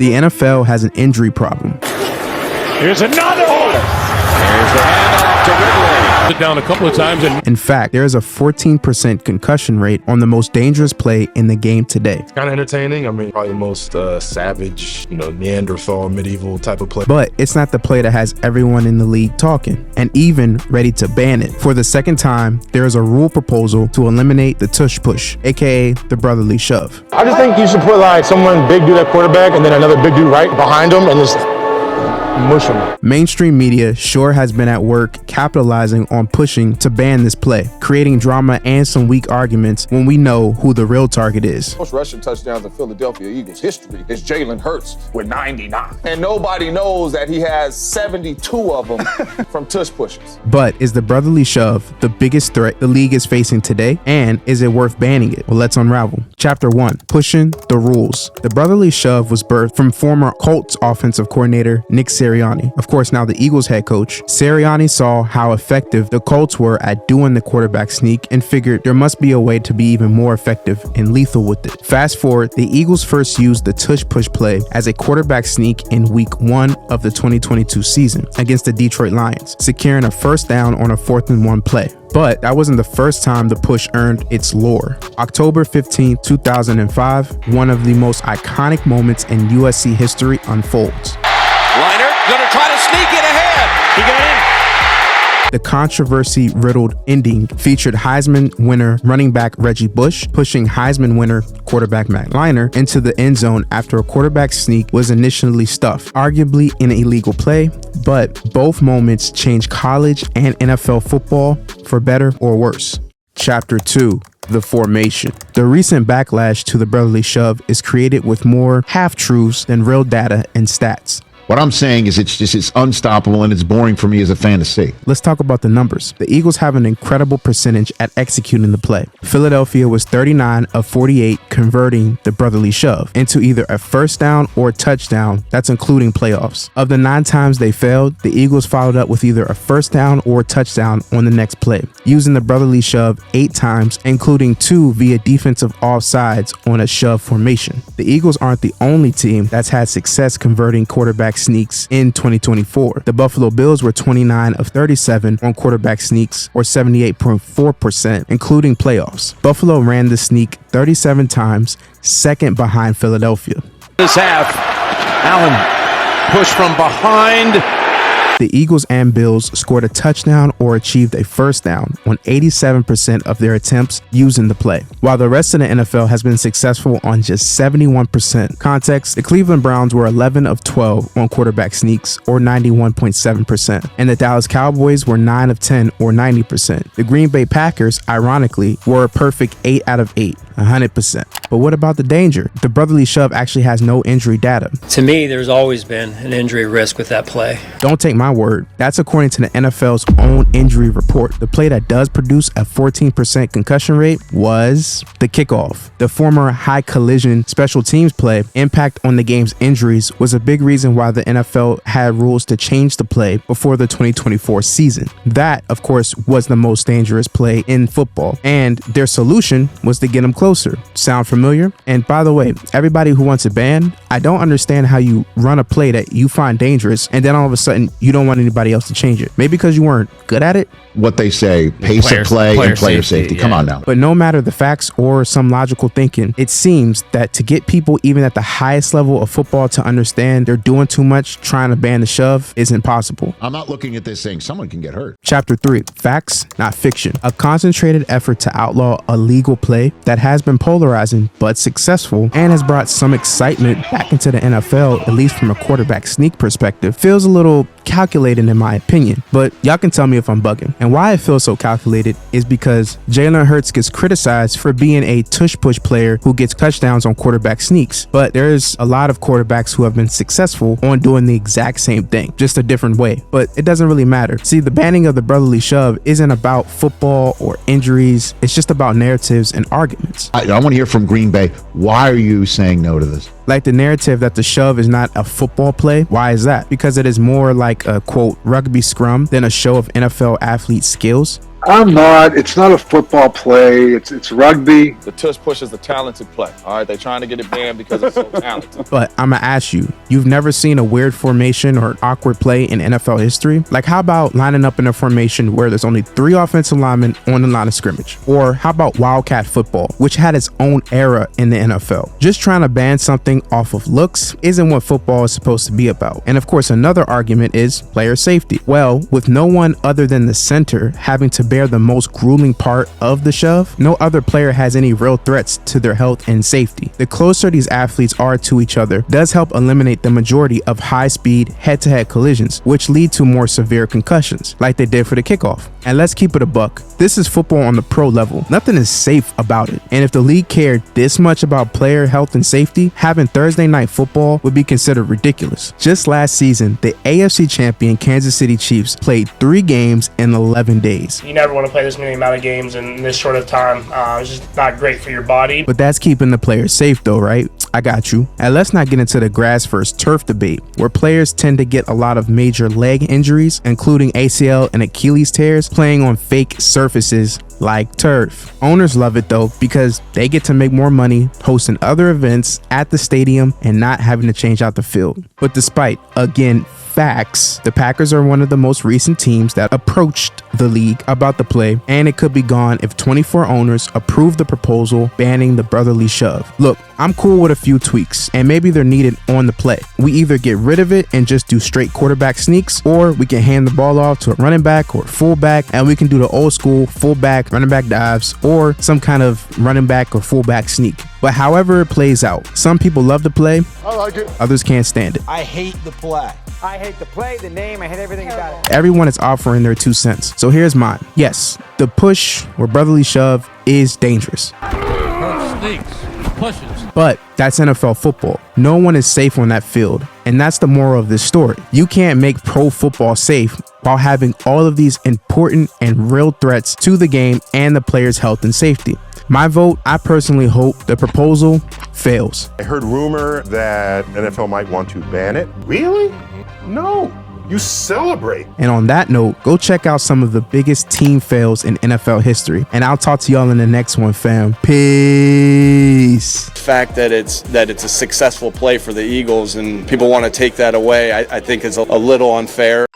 The NFL has an injury problem. Here's another one. There's the handoff to Ridley. Sit down a couple of times. In fact, there is a 14% concussion rate on the most dangerous play in the game today. It's kind of entertaining. I mean, probably the most savage, Neanderthal, medieval type of play. But it's not the play that has everyone in the league talking and even ready to ban it. For the second time, there is a rule proposal to eliminate the Tush Push, aka the brotherly shove. I just think you should put like someone big dude at quarterback and then another big dude right behind him and just mush him. Mainstream media sure has been at work capitalizing on pushing to ban this play, creating drama and some weak arguments when we know who the real target is. Most rushing touchdowns in Philadelphia Eagles history is Jalen Hurts with 99. And nobody knows that he has 72 of them from tush pushes. But is the brotherly shove the biggest threat the league is facing today? And is it worth banning it? Well, let's unravel. Chapter 1, pushing the rules. The brotherly shove was birthed from former Colts offensive coordinator Nick Sirianni. Of course, now the Eagles head coach. Sirianni saw how effective the Colts were at doing the quarterback sneak and figured there must be a way to be even more effective and lethal with it. Fast forward, the Eagles first used the tush push play as a quarterback sneak in week 1 of the 2022 season against the Detroit Lions, securing a first down on a 4th and 1 play. But that wasn't the first time the push earned its lore. October 15, 2005, one of the most iconic moments in USC history unfolds. Liner gonna try to sneak it ahead. He got in. The controversy-riddled ending featured Heisman winner running back Reggie Bush pushing Heisman winner quarterback Matt Leinart into the end zone after a quarterback sneak was initially stuffed, arguably an illegal play, but both moments changed college and NFL football for better or worse. Chapter 2, the formation. The recent backlash to the brotherly shove is created with more half-truths than real data and stats. What I'm saying is it's unstoppable and it's boring for me as a fan to see. Let's talk about the numbers. The Eagles have an incredible percentage at executing the play. Philadelphia was 39 of 48 converting the brotherly shove into either a first down or touchdown. That's including playoffs. Of the 9 times they failed, the Eagles followed up with either a first down or touchdown on the next play, using the brotherly shove 8 times, including 2 via defensive offsides on a shove formation. The Eagles aren't the only team that's had success converting quarterback sneaks in 2024. The Buffalo Bills were 29 of 37 on quarterback sneaks, or 78.4%, including playoffs. Buffalo ran the sneak 37 times, second behind Philadelphia. This half, Allen push from behind. The Eagles and Bills scored a touchdown or achieved a first down on 87% of their attempts using the play, while the rest of the NFL has been successful on just 71%. Context, the Cleveland Browns were 11 of 12 on quarterback sneaks, or 91.7%, and the Dallas Cowboys were 9 of 10, or 90%. The Green Bay Packers, ironically, were a perfect 8 out of 8, 100%. But what about the danger? The brotherly shove actually has no injury data. To me, there's always been an injury risk with that play. Don't take my word. That's according to the NFL's own injury report. The play that does produce a 14% concussion rate was the kickoff. The former high collision special teams play impact on the game's injuries was a big reason why the NFL had rules to change the play before the 2024 season. That, of course, was the most dangerous play in football, and their solution was to get them closer. Sound familiar? And by the way, everybody who wants it banned, I don't understand how you run a play that you find dangerous and then all of a sudden you don't want anybody else to change it. Maybe because you weren't good at it? What they say, pace of play and player safety. Come on now. But no matter the facts or some logical thinking, it seems that to get people even at the highest level of football to understand they're doing too much trying to ban the shove is impossible. I'm not looking at this saying someone can get hurt. Chapter 3, facts, not fiction. A concentrated effort to outlaw a legal play that has been polarizing but successful and has brought some excitement back into the NFL, at least from a quarterback sneak perspective, feels a little calculated in my opinion, but y'all can tell me if I'm bugging. And why it feels so calculated is because Jalen Hurts gets criticized for being a tush push player who gets touchdowns on quarterback sneaks, but there's a lot of quarterbacks who have been successful on doing the exact same thing, just a different way. But it doesn't really matter. See, the banning of the brotherly shove isn't about football or injuries. It's just about narratives and arguments. I want to hear from Green Bay. Why are you saying no to this? Like the narrative that the shove is not a football play. Why is that? Because it is more like a, quote, rugby scrum than a show of NFL athlete skills. I'm not. It's not a football play. It's rugby. The Tush Push is a talented play. All right, they're trying to get it banned because it's so talented. But I'ma ask you, you've never seen a weird formation or awkward play in NFL history? Like, how about lining up in a formation where there's only 3 offensive linemen on the line of scrimmage? Or how about Wildcat football, which had its own era in the NFL? Just trying to ban something off of looks isn't what football is supposed to be about. And of course, another argument is player safety. Well, with no one other than the center having to bear the most grueling part of the shove, no other player has any real threats to their health and safety. The closer these athletes are to each other does help eliminate the majority of high-speed head-to-head collisions, which lead to more severe concussions, like they did for the kickoff. And let's keep it a buck. This is football on the pro level. Nothing is safe about it. And if the league cared this much about player health and safety, having Thursday night football would be considered ridiculous. Just last season, the AFC champion Kansas City Chiefs played 3 games in 11 days. You never want to play this many amount of games in this short of time. It's just not great for your body. But that's keeping the players safe though, right? I got you. And let's not get into the grass versus turf debate, where players tend to get a lot of major leg injuries, including ACL and Achilles tears, playing on fake surfaces like turf. Owners love it though, because they get to make more money hosting other events at the stadium and not having to change out the field. But despite, again, facts, the Packers are one of the most recent teams that approached the league about the play, and it could be gone if 24 owners approve the proposal banning the brotherly shove. Look, I'm cool with a few tweaks, and maybe they're needed on the play. We either get rid of it and just do straight quarterback sneaks, or we can hand the ball off to a running back or fullback, and we can do the old school fullback running back dives, or some kind of running back or fullback sneak. But however it plays out, some people love the play, I like it. others can't stand it. I hate the play. I hate the play, the name, I hate everything about it. Everyone is offering their 2 cents. So here's mine. Yes, the push or brotherly shove is dangerous. Sneaks, pushes. But that's NFL football. No one is safe on that field. And that's the moral of this story. You can't make pro football safe while having all of these important and real threats to the game and the players' health and safety. My vote, I personally hope the proposal fails. I heard rumor that NFL might want to ban it. Really? No. You celebrate. And on that note, go check out some of the biggest team fails in NFL history. And I'll talk to y'all in the next one, fam. Peace. The fact that it's a successful play for the Eagles and people want to take that away, I think is a little unfair.